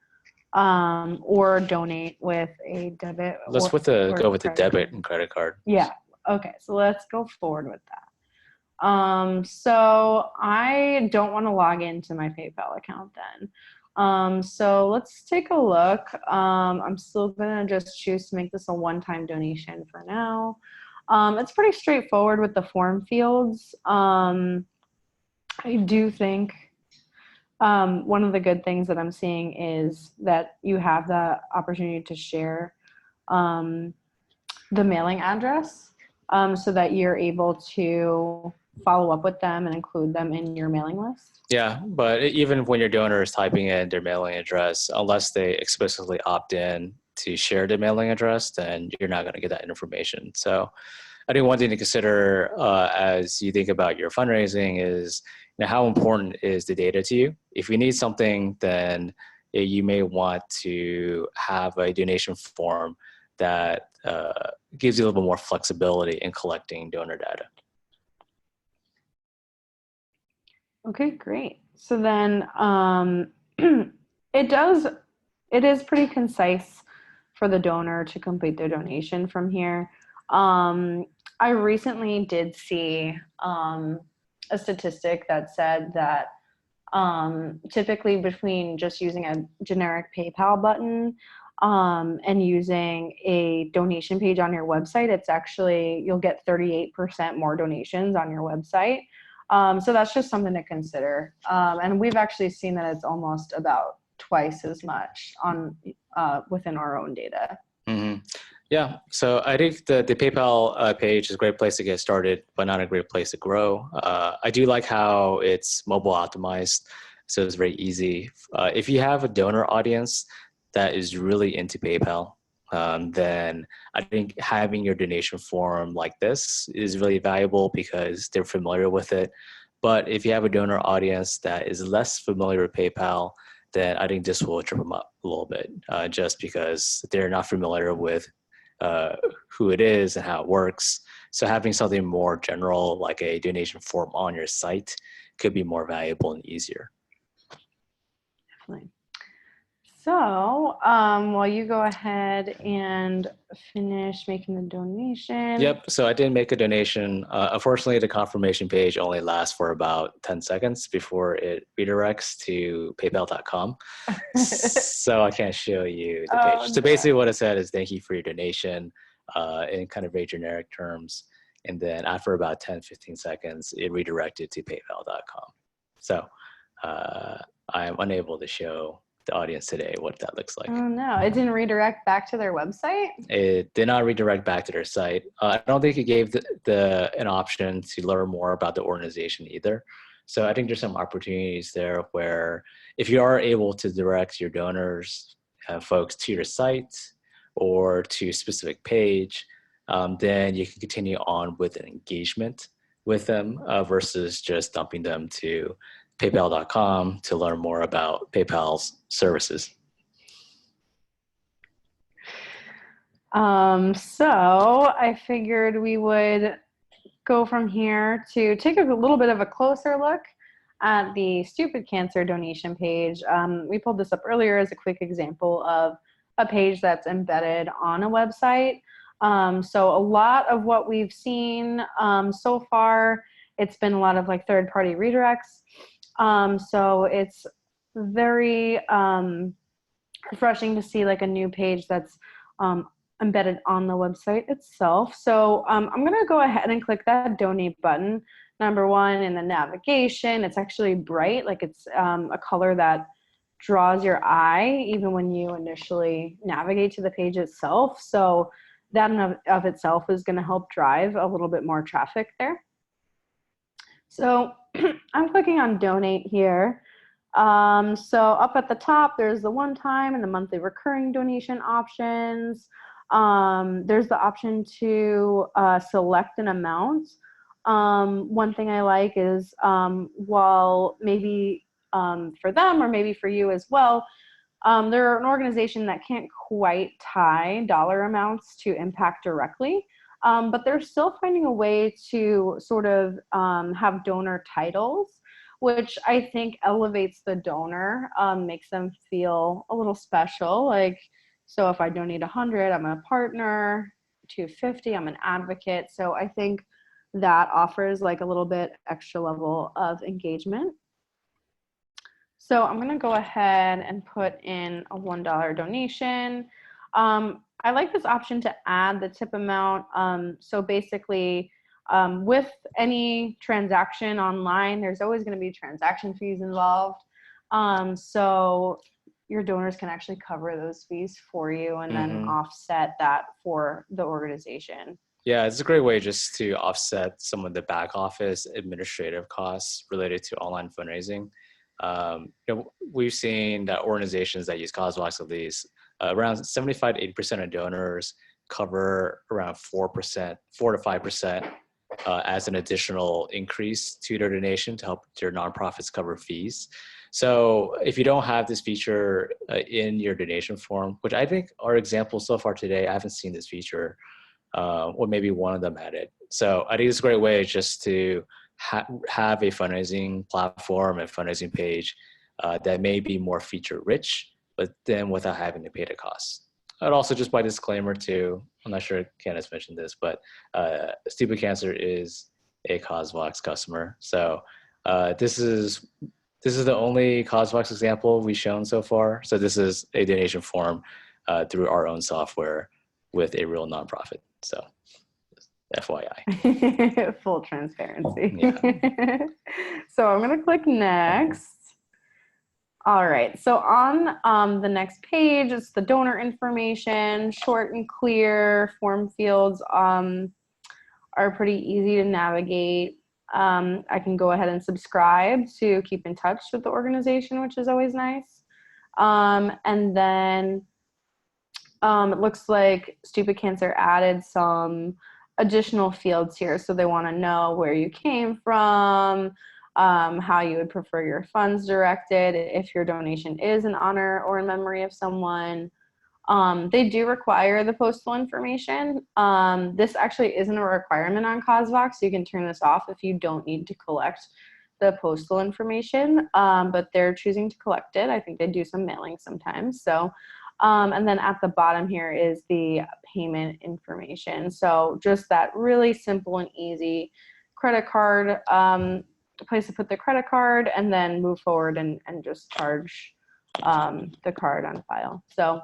Or donate with a debit. Let's go with the debit and credit card. Yeah. Okay. So let's go forward with that. So I don't want to log into my PayPal account then. So let's take a look. I'm still gonna just choose to make this a one-time donation for now. It's pretty straightforward with the form fields. I do think one of the good things that I'm seeing is that you have the opportunity to share the mailing address so that you're able to follow up with them and include them in your mailing list. Yeah, but even when your donor is typing in their mailing address, unless they explicitly opt in to share their mailing address, then you're not going to get that information. So I think one thing to consider as you think about your fundraising is, you know, how important is the data to you? If you need something, then you may want to have a donation form that gives you a little bit more flexibility in collecting donor data. Okay, great. So then it is pretty concise for the donor to complete their donation from here. I recently did see a statistic that said that typically between just using a generic PayPal button and using a donation page on your website, it's actually, you'll get 38% more donations on your website. So that's just something to consider. And we've actually seen that it's almost about twice as much on within our own data. Mm-hmm. Yeah, so I think the PayPal page is a great place to get started, but not a great place to grow. I do like how it's mobile optimized, so it's very easy. If you have a donor audience that is really into PayPal, then I think having your donation form like this is really valuable because they're familiar with it. But if you have a donor audience that is less familiar with PayPal, then I think this will trip them up a little bit, just because they're not familiar with uh, who it is and how it works. So having something more general like a donation form on your site could be more valuable and easier. Definitely. So while you go ahead and finish making the donation. Yep. So I did make a donation. Unfortunately, the confirmation page only lasts for about 10 seconds before it redirects to paypal.com. So I can't show you the page. So basically what it said is thank you for your donation in kind of very generic terms. And then after about 10, 15 seconds, it redirected to paypal.com. So I am unable to show the audience today what that looks like. Oh no, it didn't redirect back to their website? It did not redirect back to their site. I don't think it gave an option to learn more about the organization either. So I think there's some opportunities there where if you are able to direct your donors, folks to your site or to a specific page, then you can continue on with an engagement with them versus just dumping them to paypal.com to learn more about PayPal's services. So I figured we would go from here to take a little bit of a closer look at the Stupid Cancer donation page. We pulled this up earlier as a quick example of a page that's embedded on a website. So a lot of what we've seen so far, it's been a lot of like third-party redirects. So it's very refreshing to see like a new page that's embedded on the website itself. So I'm going to go ahead and click that donate button. Number one, in the navigation, it's actually bright, like it's a color that draws your eye even when you initially navigate to the page itself. So that in of itself is going to help drive a little bit more traffic there. So I'm clicking on donate here. So up at the top, there's the one-time and the monthly recurring donation options. There's the option to select an amount. One thing I like is while maybe for them or maybe for you as well, they're an organization that can't quite tie dollar amounts to impact directly, but they're still finding a way to sort of have donor titles, which I think elevates the donor, makes them feel a little special. Like, so if I donate 100, I'm a partner, 250, I'm an advocate. So I think that offers like a little bit extra level of engagement. So I'm going to go ahead and put in a $1 donation. I like this option to add the tip amount. So basically, with any transaction online, there's always going to be transaction fees involved. So your donors can actually cover those fees for you and then offset that for the organization. Yeah, it's a great way just to offset some of the back office administrative costs related to online fundraising. We've seen that organizations that use CauseVox at least, around 75 to 80% of donors cover around 4 to 5% as an additional increase to their donation to help their nonprofits cover fees. So if you don't have this feature in your donation form, which I think our examples so far today, I haven't seen this feature, or maybe one of them had it. So I think it's a great way just to have a fundraising platform and fundraising page that may be more feature rich, but then without having to pay the costs. And also just by disclaimer too, I'm not sure Candace mentioned this, but Stupid Cancer is a CauseVox customer. So this is the only CauseVox example we've shown so far. So this is a donation form through our own software with a real nonprofit. So FYI. Full transparency. Yeah. So I'm going to click next. All right. So on the next page, it's the donor information, short and clear. Form fields are pretty easy to navigate. I can go ahead and subscribe to keep in touch with the organization, which is always nice. And then it looks like Stupid Cancer added some additional fields here. So they want to know where you came from, how you would prefer your funds directed, if your donation is in honor or in memory of someone. They do require the postal information. This actually isn't a requirement on CauseVox. So you can turn this off if you don't need to collect the postal information, but they're choosing to collect it. I think they do some mailing sometimes. So, and then at the bottom here is the payment information. So just that really simple and easy credit card, place to put the credit card, and then move forward and just charge the card on file. So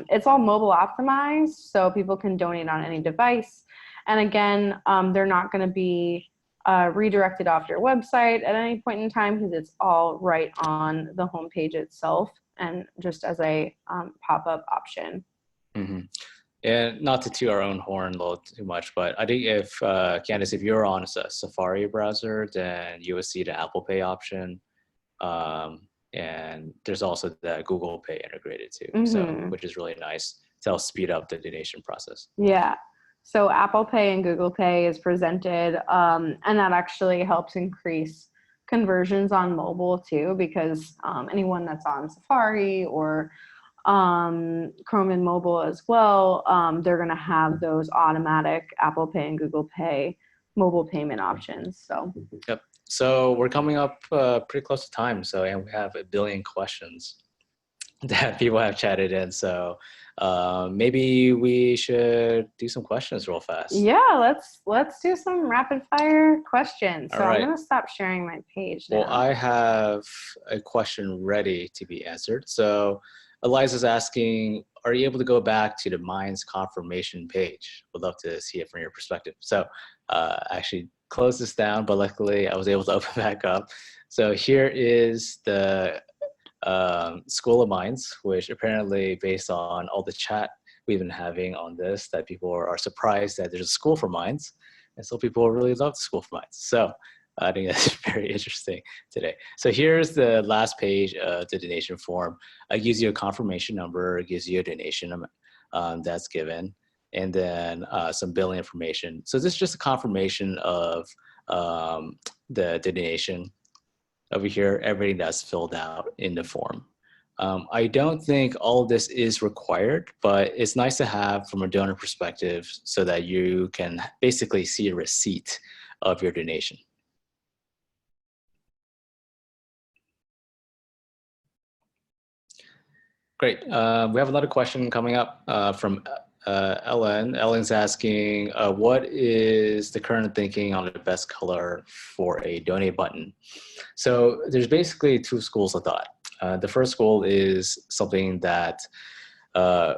it's all mobile optimized, so people can donate on any device. And again, they're not going to be redirected off your website at any point in time because it's all right on the homepage itself and just as a pop-up option. Mm-hmm. And not to toot our own horn a little too much, but I think if, Candice, if you're on a Safari browser, then you will see the Apple Pay option. And there's also the Google Pay integrated too, so which is really nice to help speed up the donation process. Yeah. So Apple Pay and Google Pay is presented, and that actually helps increase conversions on mobile too, because anyone that's on Safari or Chrome and mobile as well, they're going to have those automatic Apple Pay and Google Pay mobile payment options. So. Yep. So we're coming up pretty close to time. So, and we have a billion questions that people have chatted in. So maybe we should do some questions real fast. Yeah, let's do some rapid fire questions. So right. I'm going to stop sharing my page now. Well, I have a question ready to be answered. So Eliza's asking, are you able to go back to the Minds confirmation page? Would love to see it from your perspective. So actually close this down, but luckily I was able to open back up. So here is the School of Minds, which apparently based on all the chat we've been having on this, that people are surprised that there's a school for minds. And so people really love the School for Minds. So I think that's very interesting today. So here's the last page of the donation form. It gives you a confirmation number, it gives you a donation that's given, and then some billing information. So this is just a confirmation of the donation. Over here, everything that's filled out in the form. I don't think all of this is required, but it's nice to have from a donor perspective so that you can basically see a receipt of your donation. Great. We have another question coming up from Ellen. Ellen's asking, what is the current thinking on the best color for a donate button? So there's basically two schools of thought. The first school is something that a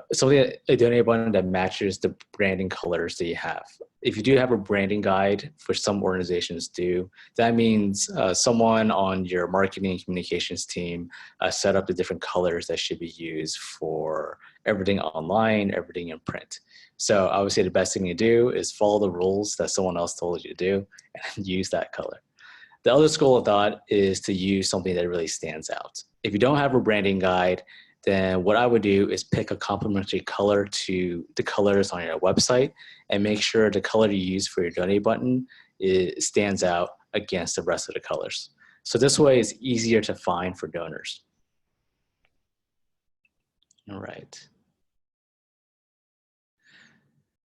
donate button that matches the branding colors that you have. If you do have a branding guide, which some organizations do, that means someone on your marketing and communications team set up the different colors that should be used for everything online, everything in print. So I would say the best thing you do is follow the rules that someone else told you to do and use that color. The other school of thought is to use something that really stands out. If you don't have a branding guide, then what I would do is pick a complementary color to the colors on your website and make sure the color you use for your donate button stands out against the rest of the colors. So this way it's easier to find for donors. All right.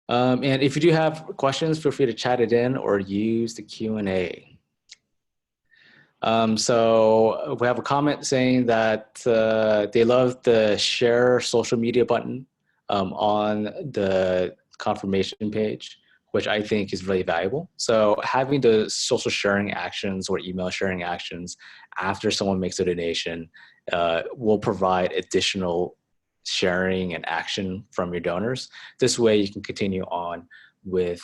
And if you do have questions, feel free to chat it in or use the Q&A. So we have a comment saying that they love the share social media button on the confirmation page, which I think is really valuable. So having the social sharing actions or email sharing actions after someone makes a donation will provide additional sharing and action from your donors. This way you can continue on with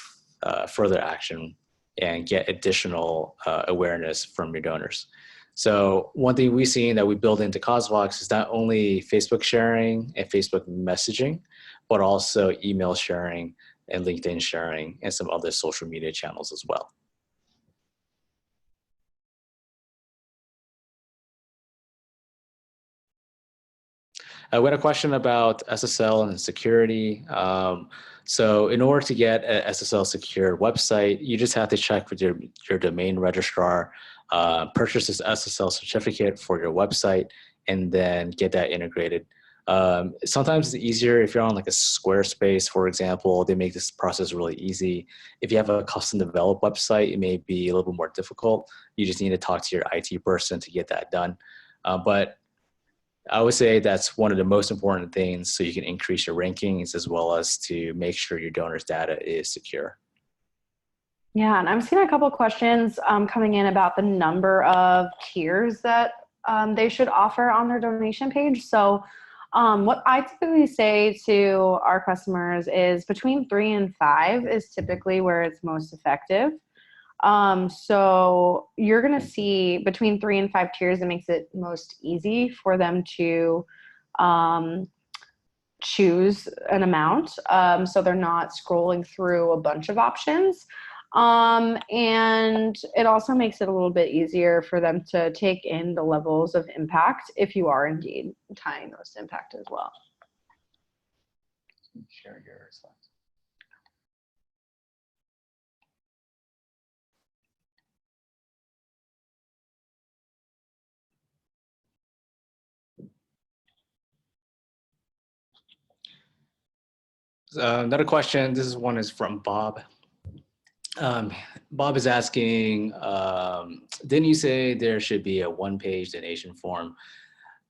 further action and get additional awareness from your donors. So one thing we've seen that we build into CosVox is not only Facebook sharing and Facebook messaging, but also email sharing and LinkedIn sharing and some other social media channels as well. We had a question about SSL and security. So in order to get an SSL secure website, you just have to check with your domain registrar, purchase this SSL certificate for your website, and then get that integrated. Sometimes it's easier if you're on like a Squarespace, for example. They make this process really easy. If you have a custom developed website, it may be a little bit more difficult. You just need to talk to your IT person to get that done. But I would say that's one of the most important things so you can increase your rankings as well as to make sure your donors' data is secure. Yeah, and I'm seeing a couple of questions coming in about the number of tiers that they should offer on their donation page. So what I typically say to our customers is between 3 and 5 is typically where it's most effective. So you're going to see between 3 and 5 tiers, it makes it most easy for them to choose an amount. So they're not scrolling through a bunch of options. And it also makes it a little bit easier for them to take in the levels of impact if you are indeed tying those to impact as well. Share your slides. Another question, this one is from Bob. Bob is asking, didn't you say there should be a one-page donation form?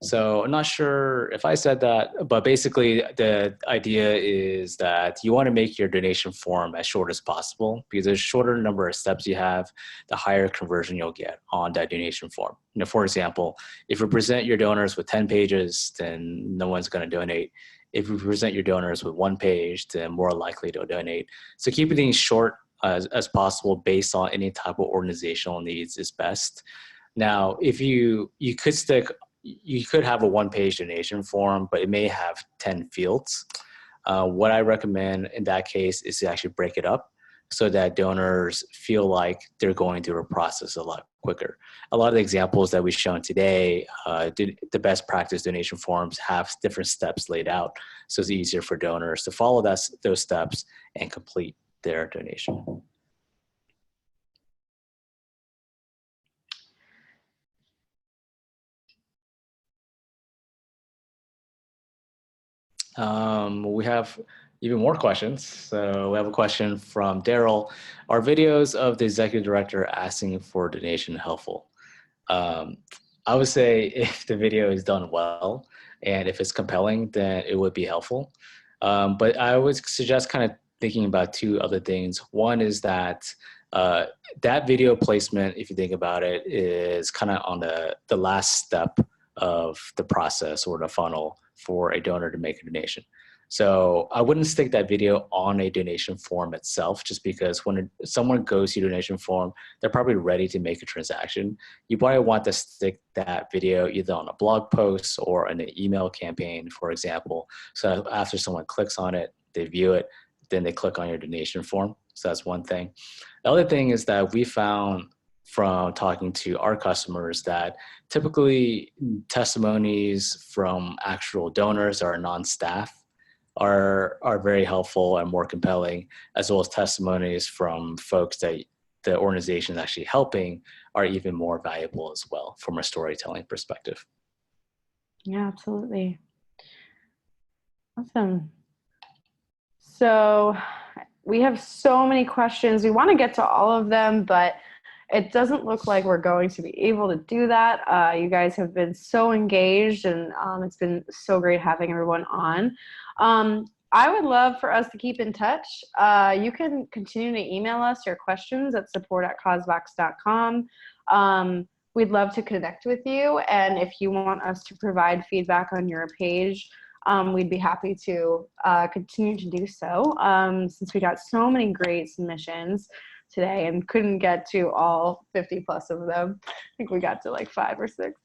So I'm not sure if I said that, but basically the idea is that you want to make your donation form as short as possible because the shorter number of steps you have, the higher conversion you'll get on that donation form. You know, for example, if you present your donors with 10 pages, then no one's going to donate. If you present your donors with 1 page, then more likely to donate. So keeping things short as possible based on any type of organizational needs is best. Now, if you could have a 1-page donation form, but it may have 10 fields. What I recommend in that case is to actually break it up so that donors feel like they're going through a process a lot quicker. A lot of the examples that we've shown today, the best practice donation forms have different steps laid out, so it's easier for donors to follow those steps and complete their donation. We have even more questions. So we have a question from Daryl. Are videos of the executive director asking for donation helpful? I would say if the video is done well and if it's compelling, then it would be helpful. But I would suggest kind of thinking about 2 other things. One is that that video placement, if you think about it, is kind of on the last step of the process or the funnel for a donor to make a donation. So I wouldn't stick that video on a donation form itself, just because when someone goes to your donation form, they're probably ready to make a transaction. You probably want to stick that video either on a blog post or in an email campaign, for example. So after someone clicks on it, they view it, then they click on your donation form. So that's one thing. The other thing is that we found from talking to our customers that typically testimonies from actual donors or non-staff are very helpful and more compelling, as well as testimonies from folks that the organization is actually helping are even more valuable as well from a storytelling perspective. Yeah, absolutely. Awesome. So we have so many questions. We want to get to all of them, but it doesn't look like we're going to be able to do that. You guys have been so engaged, and it's been so great having everyone on. I would love for us to keep in touch. You can continue to email us your questions at support@cosvox.com. We'd love to connect with you, and if you want us to provide feedback on your page, we'd be happy to continue to do so, since we got so many great submissions. today and couldn't get to all 50 plus of them. I think we got to like 5 or 6.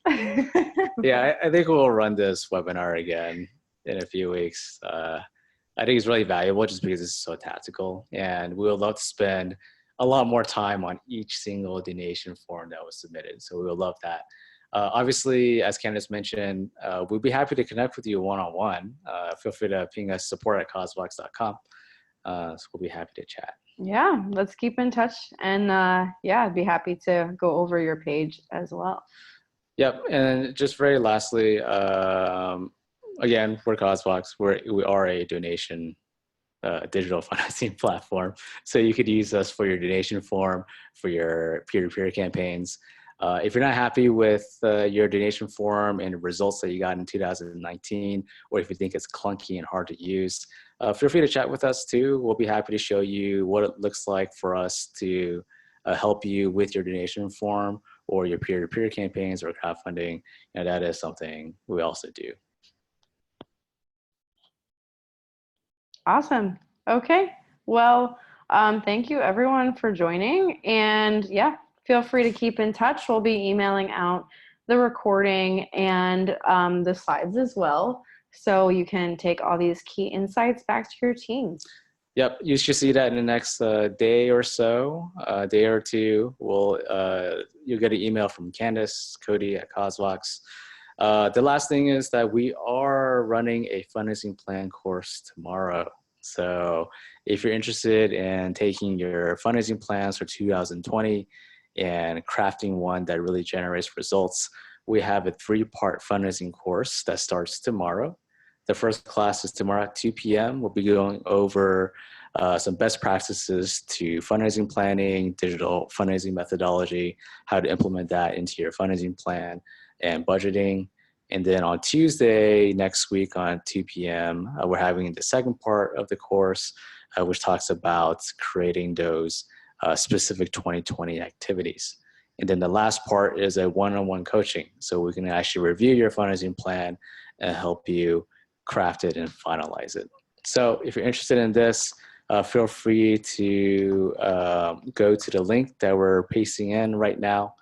Yeah, I think we'll run this webinar again in a few weeks. I think it's really valuable just because it's so tactical, and we would love to spend a lot more time on each single donation form that was submitted. So we would love that. Obviously, as Candace mentioned, we'd be happy to connect with you one-on-one. Feel free to ping us support@cosvox.com. So we'll be happy to chat. Yeah, let's keep in touch. And yeah, I'd be happy to go over your page as well. Yep. And just very lastly, again, we're Cosvox. We are a donation digital financing platform. So you could use us for your donation form, for your peer-to-peer campaigns. If you're not happy with your donation form and the results that you got in 2019, or if you think it's clunky and hard to use, feel free to chat with us too. We'll be happy to show you what it looks like for us to help you with your donation form or your peer-to-peer campaigns or crowdfunding. And that is something we also do. Awesome. Okay. Well, thank you everyone for joining. And yeah, feel free to keep in touch. We'll be emailing out the recording and the slides as well, so you can take all these key insights back to your teams. Yep, you should see that in the next day or so, day or two. You'll get an email from Candace, Cody at Cosvox. The last thing is that we are running a fundraising plan course tomorrow. So if you're interested in taking your fundraising plans for 2020 and crafting one that really generates results, we have a 3-part fundraising course that starts tomorrow. The first class is tomorrow at 2 p.m. We'll be going over some best practices to fundraising planning, digital fundraising methodology, how to implement that into your fundraising plan and budgeting. And then on Tuesday next week on 2 p.m., we're having the second part of the course, which talks about creating those specific 2020 activities. And then the last part is a one-on-one coaching. So we can actually review your fundraising plan and help you craft it and finalize it. So if you're interested in this, feel free to go to the link that we're pasting in right now.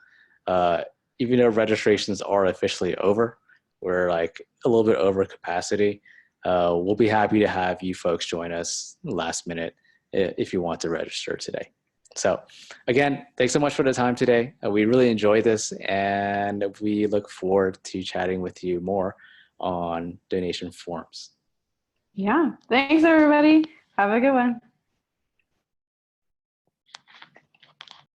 Even though registrations are officially over, we're like a little bit over capacity. We'll be happy to have you folks join us last minute if you want to register today. So again, thanks so much for the time today. We really enjoyed this, and we look forward to chatting with you more on donation forms. Yeah, thanks everybody. Have a good one.